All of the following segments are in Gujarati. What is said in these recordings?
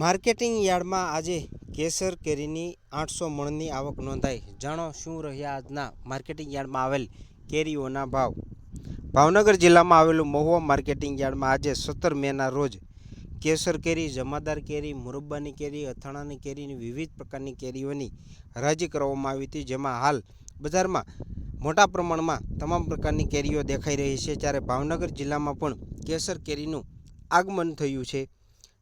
માર્કેટિંગ યાર્ડમાં આજે કેસર કેરીની 800 મણની આવક નોંધાઈ। જાણો શું રહ્યા આજના માર્કેટિંગ યાર્ડમાં આવેલ કેરીઓના ભાવ। ભાવનગર જિલ્લામાં આવેલું મહુવા માર્કેટિંગ યાર્ડમાં આજે 17 મેના રોજ કેસર કેરી, જમાદાર કેરી, મુરબ્બાની કેરી, અથાણાની કેરીની વિવિધ પ્રકારની કેરીઓની હરાજી કરવામાં આવી હતી, જેમાં હાલ બજારમાં મોટા પ્રમાણમાં તમામ પ્રકારની કેરીઓ દેખાઈ રહી છે। ત્યારે ભાવનગર જિલ્લામાં પણ કેસર કેરીનું આગમન થયું છે।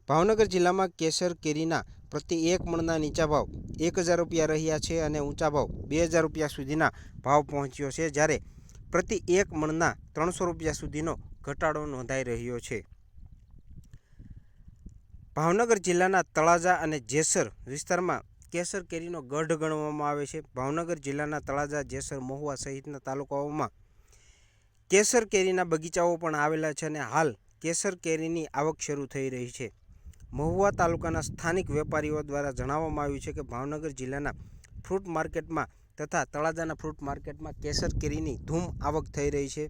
ભાવનગર જિલ્લામાં કેસર કેરીના પ્રતિ 1 મણના નીચા ભાવ 1000 રૂપિયા રહ્યા છે અને ઊંચા ભાવ 2000 રૂપિયા સુધીના ભાવ પહોંચ્યો છે, જ્યારે પ્રતિ 1 મણના 300 રૂપિયા સુધીનો ઘટાડો નોંધાઈ રહ્યો છે। ભાવનગર જિલ્લાના તળાજા અને જેસર વિસ્તારમાં કેસર કેરીનો ગઢ ગણવામાં આવે છે। ભાવનગર જિલ્લાના તળાજા, જેસર, મહુવા સહિતના તાલુકાઓમાં કેસર કેરીના બગીચાઓ પણ આવેલા છે અને હાલ કેસર કેરીની આવક શરૂ થઈ રહી છે। મહુવા તાલુકાના સ્થાનિક વેપારીઓ દ્વારા જણાવવામાં આવ્યું છે કે ભાવનગર જિલ્લાના ફ્રૂટ માર્કેટમાં તથા તળાજાના ફ્રૂટ માર્કેટમાં કેસર કેરીની ધૂમ આવક થઈ રહી છે।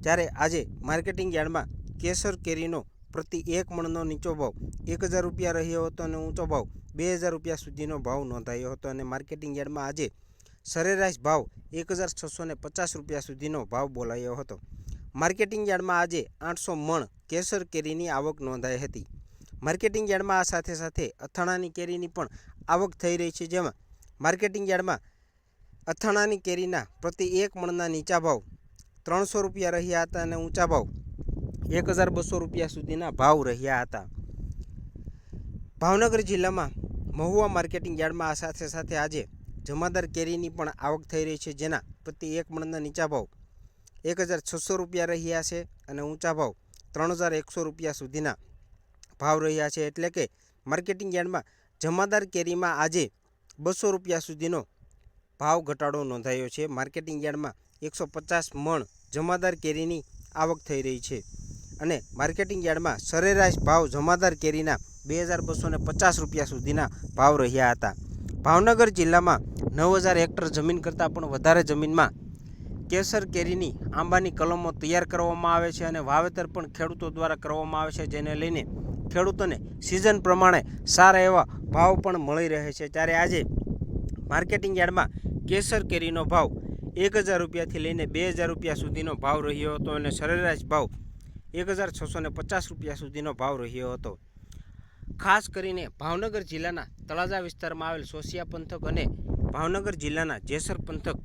જ્યારે આજે માર્કેટિંગ યાર્ડમાં કેસર કેરીનો પ્રતિ 1 મણનો નીચો ભાવ 1000 રૂપિયા રહ્યો હતો અને ઊંચો ભાવ 2000 રૂપિયા સુધીનો ભાવ નોંધાયો હતો અને માર્કેટિંગ યાર્ડમાં આજે સરેરાશ ભાવ 1650 રૂપિયા સુધીનો ભાવ બોલાયો હતો। માર્કેટિંગ યાર્ડમાં આજે 800 મણ કેસર કેરીની આવક નોંધાઈ હતી। માર્કેટિંગ યાર્ડમાં આ સાથે સાથે અથાણાની કેરીની પણ આવક થઈ રહી છે, જેમાં માર્કેટિંગ યાર્ડમાં અથાણાની કેરીના પ્રતિ 1 મણના નીચા ભાવ 300 રૂપિયા રહ્યા હતા અને ઊંચા ભાવ 1200 રૂપિયા સુધીના ભાવ રહ્યા હતા। ભાવનગર જિલ્લામાં મહુવા માર્કેટિંગ યાર્ડમાં આ સાથે સાથે આજે જમાદાર કેરીની પણ આવક થઈ રહી છે, જેના પ્રતિ 1 મણના નીચા ભાવ 1600 રૂપિયા રહ્યા છે અને ઊંચા ભાવ 3100 રૂપિયા સુધીના ભાવ રહ્યા છે। એટલે કે માર્કેટિંગ યાર્ડમાં જમાદાર કેરીમાં આજે 200 રૂપિયા સુધીનો ભાવ ઘટાડો નોંધાયો છે। માર્કેટિંગ યાર્ડમાં 150 મણ જમાદાર કેરીની આવક થઈ રહી છે અને માર્કેટિંગ યાર્ડમાં સરેરાશ ભાવ જમાદાર કેરીના 2250 રૂપિયા સુધીના ભાવ રહ્યા હતા। ભાવનગર જિલ્લામાં 9000 હેક્ટર જમીન કરતાં પણ વધારે જમીનમાં કેસર કેરીની આંબાની કલમો તૈયાર કરવામાં આવે છે અને વાવેતર પણ ખેડૂતો દ્વારા કરવામાં આવે છે, જેને લઈને ખેડૂતોને સિઝન પ્રમાણે સારા એવા ભાવ પણ મળી રહે છે। ત્યારે આજે માર્કેટિંગ યાર્ડમાં કેસર કેરીનો ભાવ 1000 રૂપિયાથી લઈને 2000 રૂપિયા સુધીનો ભાવ રહ્યો હતો અને સરેરાશ ભાવ 1650 રૂપિયા સુધીનો ભાવ રહ્યો હતો। ખાસ કરીને ભાવનગર જિલ્લાના તળાજા વિસ્તારમાં આવેલ સોસિયા પંથક અને ભાવનગર જિલ્લાના જેસર પંથક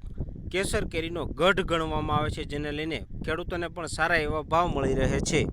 કેસર કેરીનો ગઢ ગણવામાં આવે છે, જેને લઈને ખેડૂતોને પણ સારા એવા ભાવ મળી રહે છે।